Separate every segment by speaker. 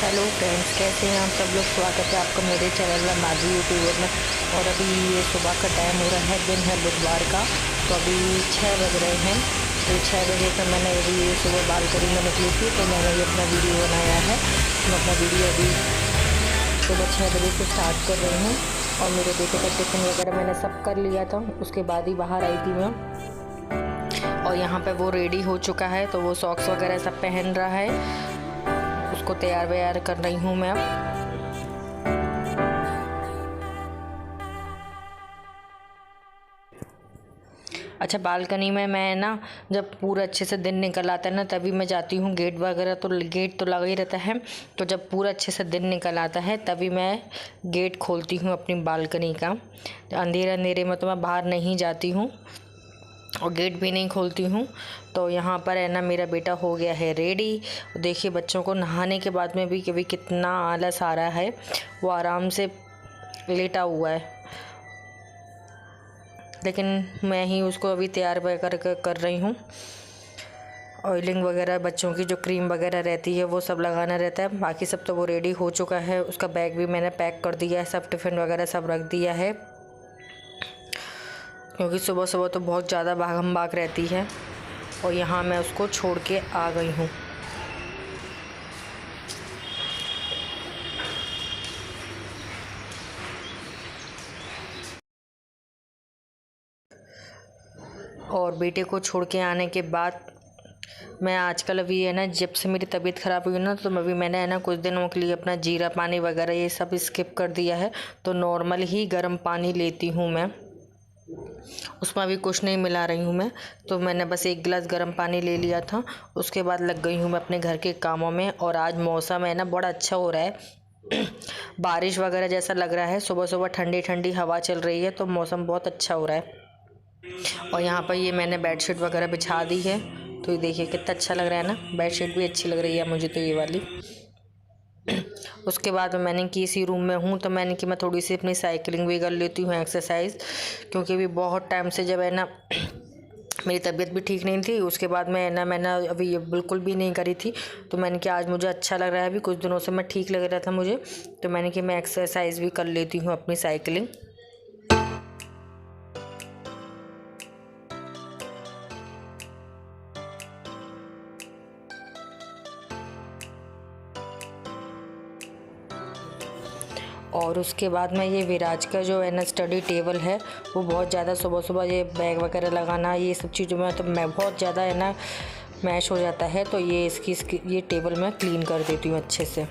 Speaker 1: Hello friends, कैसे हैं आप सब लोग। स्वागत है आपका मेरे चैनल में माधवी यूट्यूबर में। और अभी ये सुबह का टाइम हो रहा है, दिन है बुधवार का। तो अभी 6 बज रहे हैं। तो 6 बजे का मैंने अभी सुबह बालकनी में निकली थी, तो मैंने ये अपना वीडियो बनाया है। मैं अपना वीडियो अभी सुबह 6 बजे से स्टार्ट कर रही हूँ। और मेरे बेटे का टिफ़िन वगैरह मैंने सब कर लिया था, उसके बाद ही बाहर आई थी मैं। और यहाँ पे वो रेडी हो चुका है, तो वो सॉक्स वगैरह सब पहन रहा है। उसको तैयार व्यार कर रही हूँ मैं अब। अच्छा, बालकनी में मैं ना जब पूरा अच्छे से दिन निकल आता है ना, तभी मैं जाती हूँ। गेट वगैरह तो गेट तो लगा ही रहता है, तो जब पूरा अच्छे से दिन निकल आता है तभी मैं गेट खोलती हूँ अपनी बालकनी का। अंधेरे अंधेरे में तो मैं बाहर नहीं जाती हूँ और गेट भी नहीं खोलती हूँ। तो यहाँ पर है ना, मेरा बेटा हो गया है रेडी। देखिए, बच्चों को नहाने के बाद में भी कभी कितना आलस आ रहा है। वो आराम से लेटा हुआ है, लेकिन मैं ही उसको अभी तैयार वगैरह कर रही हूँ। ऑयलिंग वगैरह, बच्चों की जो क्रीम वगैरह रहती है वो सब लगाना रहता है। बाकी सब तो वो रेडी हो चुका है। उसका बैग भी मैंने पैक कर दिया है, सब टिफ़िन वगैरह सब रख दिया है, क्योंकि सुबह सुबह तो बहुत ज़्यादा भागम भाग रहती है। और यहाँ मैं उसको छोड़ के आ गई हूँ। और बेटे को छोड़ के आने के बाद मैं आजकल अभी है ना, जब से मेरी तबीयत ख़राब हुई ना, तो अभी मैंने है ना कुछ दिनों के लिए अपना जीरा पानी वगैरह ये सब स्किप कर दिया है। तो नॉर्मल ही गर्म पानी लेती हूँ मैं, उसमें अभी कुछ नहीं मिला रही हूँ मैं। तो मैंने बस 1 गिलास गर्म पानी ले लिया था। उसके बाद लग गई हूँ मैं अपने घर के कामों में। और आज मौसम है ना बड़ा अच्छा हो रहा है बारिश वगैरह जैसा लग रहा है। सुबह सुबह ठंडी ठंडी हवा चल रही है, तो मौसम बहुत अच्छा हो रहा है। और यहाँ पर ये मैंने बेडशीट वगैरह बिछा दी है, तो ये देखिए कितना अच्छा लग रहा है ना। बेडशीट भी अच्छी लग रही है मुझे तो ये वाली। उसके बाद में मैंने कि इसी रूम में हूँ, तो मैंने कि मैं थोड़ी सी अपनी साइकिलिंग भी कर लेती हूँ, एक्सरसाइज। क्योंकि अभी बहुत टाइम से जब है ना मेरी तबीयत भी ठीक नहीं थी, उसके बाद में ना मैंने अभी ये बिल्कुल भी नहीं करी थी। तो मैंने कि आज मुझे अच्छा लग रहा है, अभी कुछ दिनों से मैं ठीक लग रहा था मुझे, तो मैंने कि मैं एक्सरसाइज भी कर लेती हूँ अपनी साइकिलिंग। और उसके बाद में ये विराज का जो है ना स्टडी टेबल है, वो बहुत ज़्यादा सुबह सुबह ये बैग वगैरह लगाना, ये सब चीज़ों में तो मैं बहुत ज़्यादा है ना मैश हो जाता है। तो ये इसकी ये टेबल मैं क्लीन कर देती हूँ अच्छे से।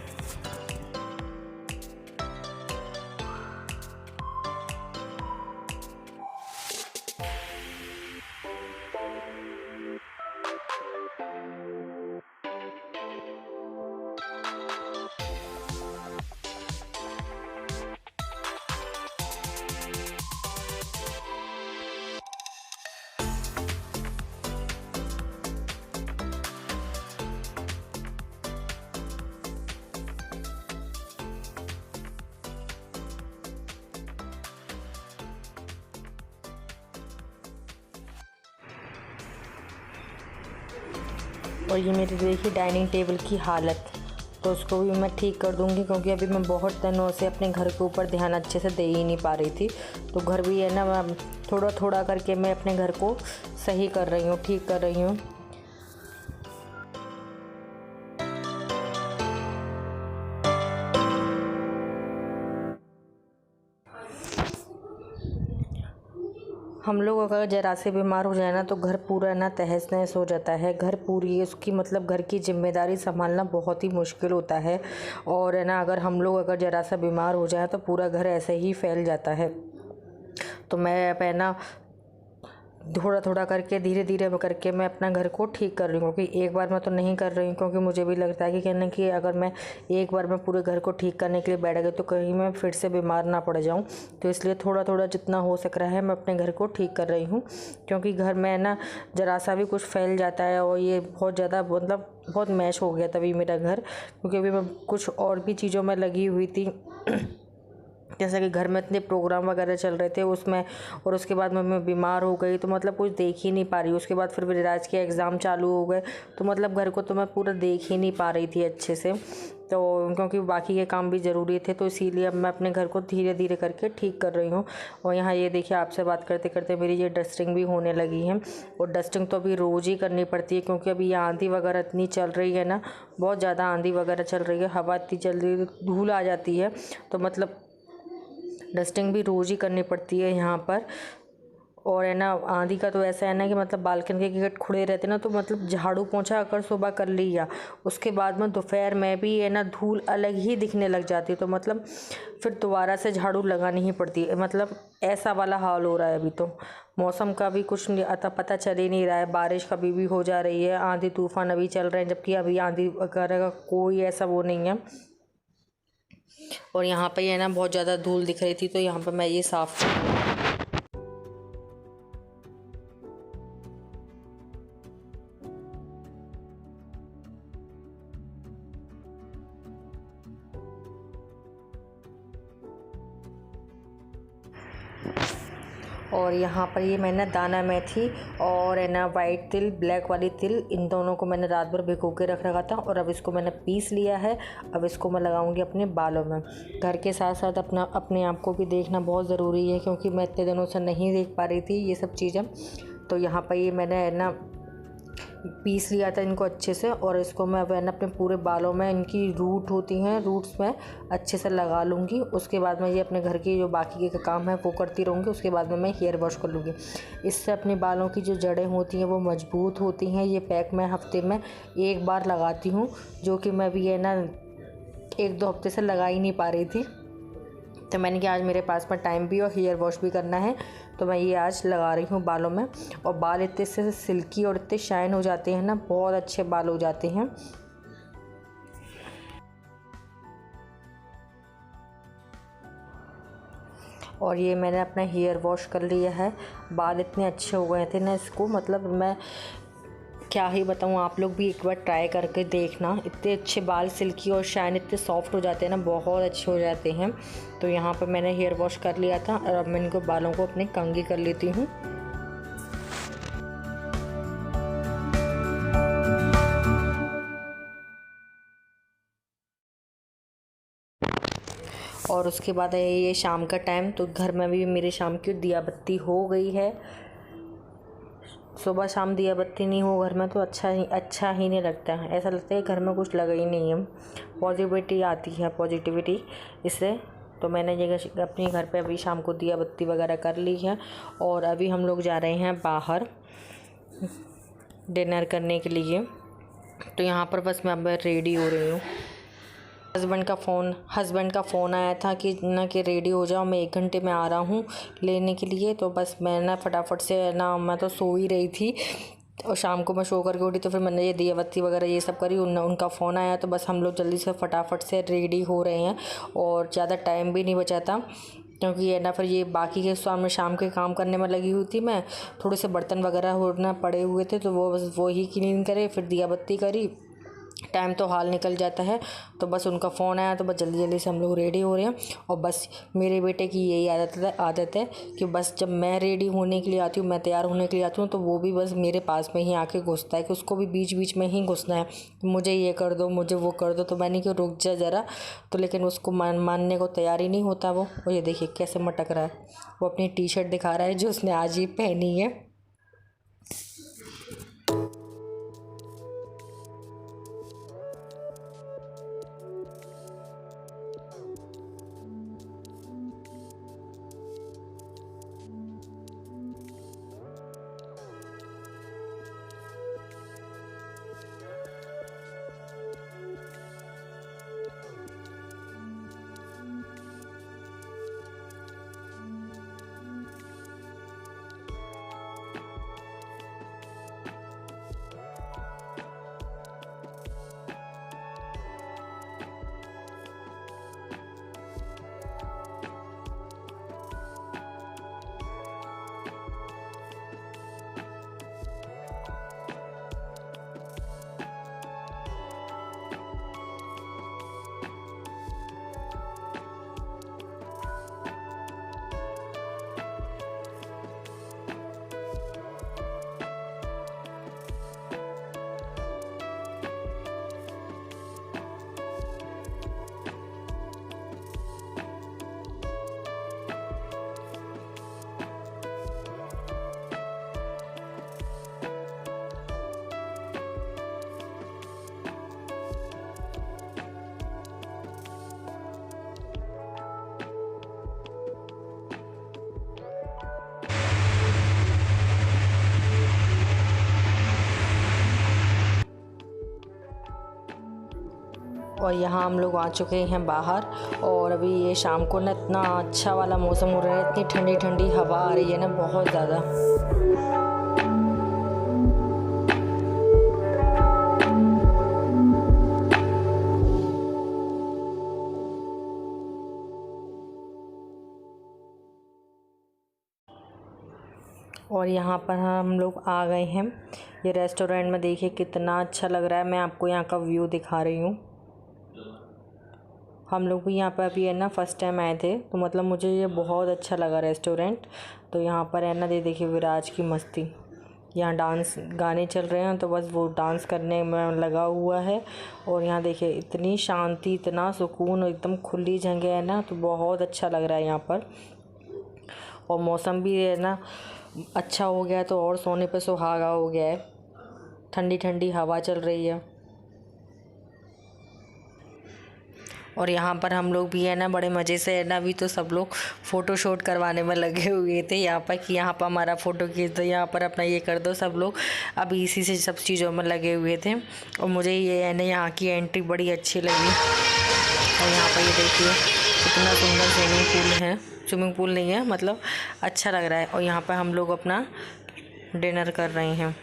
Speaker 1: और ये मेरी देखिए डाइनिंग टेबल की हालत, तो उसको भी मैं ठीक कर दूँगी, क्योंकि अभी मैं बहुत दिनों से अपने घर के ऊपर ध्यान अच्छे से दे ही नहीं पा रही थी। तो घर भी है ना, मैं थोड़ा थोड़ा करके मैं अपने घर को सही कर रही हूँ, ठीक कर रही हूँ। हम लोग अगर ज़रा से बीमार हो जाए ना, तो घर पूरा ना तहस नहस हो जाता है। घर पूरी उसकी मतलब घर की जिम्मेदारी संभालना बहुत ही मुश्किल होता है। और है ना, अगर हम लोग अगर ज़रा सा बीमार हो जाए तो पूरा घर ऐसे ही फैल जाता है। तो मैं अब है ना थोड़ा थोड़ा करके, धीरे धीरे करके मैं अपना घर को ठीक कर रही हूँ। क्योंकि एक बार मैं तो नहीं कर रही हूँ, क्योंकि मुझे भी लगता है कि कहने कि अगर मैं एक बार मैं पूरे घर को ठीक करने के लिए बैठ गई तो कहीं मैं फिर से बीमार ना पड़ जाऊँ। तो इसलिए थोड़ा थोड़ा जितना हो सक रहा है मैं अपने घर को ठीक कर रही हूँ। क्योंकि घर में ना ज़रा सा भी कुछ फैल जाता है, और ये बहुत ज़्यादा मतलब बहुत मैश हो गया तभी मेरा घर। क्योंकि अभी मैं कुछ और भी चीज़ों में लगी हुई थी जैसा कि घर में इतने प्रोग्राम वगैरह चल रहे थे उसमें, और उसके बाद मैं बीमार हो गई तो मतलब कुछ देख ही नहीं पा रही। उसके बाद फिर विराज के एग्ज़ाम चालू हो गए तो मतलब घर को तो मैं पूरा देख ही नहीं पा रही थी अच्छे से, तो क्योंकि बाकी के काम भी ज़रूरी थे, तो इसीलिए अब मैं अपने घर को धीरे धीरे करके ठीक कर रही हूँ। और यहाँ ये देखिए, आपसे बात करते करते मेरी ये डस्टिंग भी होने लगी है। और डस्टिंग तो अभी रोज़ ही करनी पड़ती है क्योंकि अभी ये आंधी वगैरह इतनी चल रही है ना, बहुत ज़्यादा आंधी वगैरह चल रही है, हवा इतनी चल रही है, धूल आ जाती है, तो मतलब डस्टिंग भी रोज़ ही करनी पड़ती है यहाँ पर। और है ना, आंधी का तो ऐसा है ना कि मतलब बालकनी के गेट खुले रहते ना, तो मतलब झाड़ू पोंछा अगर सुबह कर लिया, उसके बाद में दोपहर में भी है ना धूल अलग ही दिखने लग जाती है, तो मतलब फिर दोबारा से झाड़ू लगानी ही पड़ती है। मतलब ऐसा वाला हाल हो रहा है अभी तो। मौसम का भी कुछ नहीं अता पता चल ही नहीं रहा है, बारिश कभी भी हो जा रही है, आंधी तूफान अभी चल रहे हैं, जबकि अभी आंधी वगैरह का कोई ऐसा वो नहीं है। और यहाँ पे है ना बहुत ज़्यादा धूल दिख रही थी, तो यहाँ पर मैं ये साफ़ और यहाँ पर ये मैंने दाना मेथी और है ना वाइट तिल, ब्लैक वाली तिल, इन दोनों को मैंने रात भर भिगो के रख रखा था और अब इसको मैंने पीस लिया है। अब इसको मैं लगाऊंगी अपने बालों में। घर के साथ साथ अपने आप को भी देखना बहुत ज़रूरी है क्योंकि मैं इतने दिनों से नहीं देख पा रही थी ये सब चीज़ें। तो यहाँ पर ये मैंने है ना पीस लिया था इनको अच्छे से, और इसको मैं वह अपने पूरे बालों में, इनकी रूट होती हैं, रूट्स में अच्छे से लगा लूँगी। उसके बाद मैं ये अपने घर की जो बाकी के काम है वो करती रहूँगी। उसके बाद में मैं हेयर वॉश कर लूँगी। इससे अपने बालों की जो जड़ें होती हैं वो मजबूत होती हैं। ये पैक मैं हफ्ते में एक बार लगाती हूँ, जो कि मैं भी है ना 1-2 हफ्ते से लगा ही नहीं पा रही थी। तो मैंने कहा आज मेरे पास में टाइम भी और हेयर वॉश भी करना है, तो मैं ये आज लगा रही हूँ बालों में। और बाल इतने से सिल्की और इतने शाइन हो जाते हैं ना, बहुत अच्छे बाल हो जाते हैं। और ये मैंने अपना हेयर वॉश कर लिया है। बाल इतने अच्छे हो गए थे ना, इसको मतलब मैं क्या ही बताऊँ, आप लोग भी एक बार ट्राई करके देखना। इतने अच्छे बाल सिल्की और शाइन इतने सॉफ्ट हो जाते हैं ना, बहुत अच्छे हो जाते हैं। तो यहाँ पर मैंने हेयर वॉश कर लिया था और अब मैं इनको बालों को अपने कंघी कर लेती हूँ। और उसके बाद है ये शाम का टाइम, तो घर में भी मेरे शाम की दिया बत्ती हो गई है। सुबह शाम दिया बत्ती नहीं हो घर में तो अच्छा ही नहीं लगता है, ऐसा लगता है घर में कुछ लगा ही नहीं है। पॉजिटिविटी आती है, पॉजिटिविटी इससे। तो मैंने ये अपने घर पे अभी शाम को दिया बत्ती वगैरह कर ली है। और अभी हम लोग जा रहे हैं बाहर डिनर करने के लिए। तो यहाँ पर बस मैं अब रेडी हो रही हूँ। हस्बैंड का फ़ोन आया था कि रेडी हो जाओ, मैं 1 घंटे में आ रहा हूँ लेने के लिए। तो बस मैं ना फटाफट से ना, मैं तो सो ही रही थी और शाम को मैं सो करके उठी, तो फिर मैंने ये दिया बत्ती वगैरह ये सब करी। उनका फ़ोन आया तो बस हम लोग जल्दी से फटाफट से रेडी हो रहे हैं और ज़्यादा टाइम भी नहीं बचा था क्योंकि है ना फिर ये बाकी के सामने शाम के काम करने में लगी हुई थी मैं। थोड़े से बर्तन वगैरह होना पड़े हुए थे, तो वो बस वो ही क्लीन करे, फिर दिया बत्ती करी, टाइम तो हाल निकल जाता है। तो बस उनका फ़ोन आया तो बस जल्दी जल्दी से हम लोग रेडी हो रहे हैं। और बस मेरे बेटे की यही आदत है कि बस जब मैं रेडी होने के लिए आती हूँ, मैं तैयार होने के लिए आती हूँ, तो वो भी बस मेरे पास में ही आके घुसता है कि उसको भी बीच बीच में ही घुसना है, मुझे ये कर दो, मुझे वो कर दो। तो मैंने कि रुक जा ज़रा, तो लेकिन उसको मानने को तैयार ही नहीं होता वो। और ये देखिए कैसे मटक रहा है, वो अपनी टी शर्ट दिखा रहा है जो उसने आज ही पहनी है। और यहाँ हम लोग आ चुके हैं बाहर, और अभी ये शाम को ना इतना अच्छा वाला मौसम हो रहा है, इतनी ठंडी ठंडी हवा आ रही है ना बहुत ज़्यादा। और यहाँ पर हम लोग आ गए हैं ये रेस्टोरेंट में। देखिए कितना अच्छा लग रहा है। मैं आपको यहाँ का व्यू दिखा रही हूँ। हम लोग भी यहाँ पर अभी है ना फर्स्ट टाइम आए थे, तो मतलब मुझे ये बहुत अच्छा लगा रेस्टोरेंट। तो यहाँ पर है ना देखिए विराज की मस्ती, यहाँ डांस गाने चल रहे हैं तो बस वो डांस करने में लगा हुआ है। और यहाँ देखिए इतनी शांति, इतना सुकून, एकदम खुली जगह है ना, तो बहुत अच्छा लग रहा है यहाँ पर। और मौसम भी है ना अच्छा हो गया है, तो और सोने पे सुहागा हो गया है। ठंडी ठंडी हवा चल रही है। और यहाँ पर हम लोग भी है ना बड़े मज़े से है ना, अभी तो सब लोग फ़ोटो शूट करवाने में लगे हुए थे यहाँ पर, कि यहाँ पर हमारा फ़ोटो खींच दो, यहाँ पर अपना ये कर दो। सब लोग अभी इसी से सब चीज़ों में लगे हुए थे। और मुझे ये है ना यहाँ की एंट्री बड़ी अच्छी लगी। और यहाँ पर ये देखिए कितना सुंदर स्विमिंग पूल है। स्विमिंग पूल नहीं है, मतलब अच्छा लग रहा है। और यहाँ पर हम लोग अपना डिनर कर रहे हैं।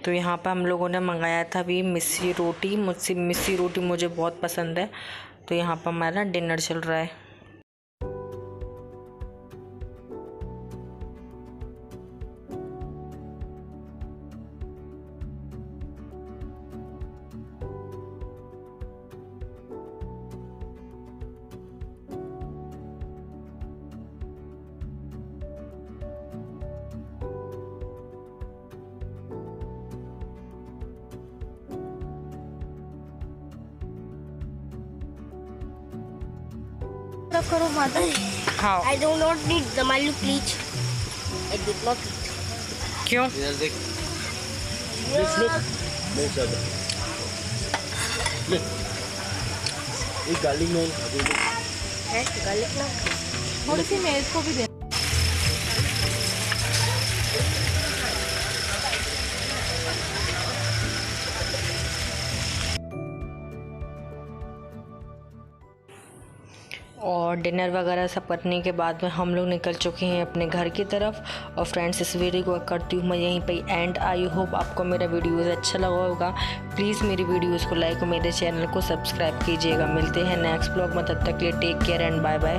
Speaker 1: तो यहाँ पर हम लोगों ने मंगाया था अभी मिस्सी रोटी। मिस्सी रोटी मुझे बहुत पसंद है। तो यहाँ पर हमारा डिनर चल रहा है।
Speaker 2: करो mother.
Speaker 1: हाँ।
Speaker 2: I do not need Damalu please. I did not eat.
Speaker 1: क्यों?
Speaker 3: गार्लिक नान
Speaker 2: है गार्लिक ना
Speaker 4: थोड़ी सी मेज को भी दे।
Speaker 1: और डिनर वगैरह सब करने के बाद में हम लोग निकल चुके हैं अपने घर की तरफ। और फ्रेंड्स इस वीडियो को करती हूँ मैं यहीं पे एंड। आई होप आपको मेरा वीडियोज़ अच्छा लगा होगा। प्लीज़ मेरी वीडियोज़ को लाइक और मेरे चैनल को सब्सक्राइब कीजिएगा। मिलते हैं नेक्स्ट ब्लॉग में, तब तक के लिए take care and bye bye.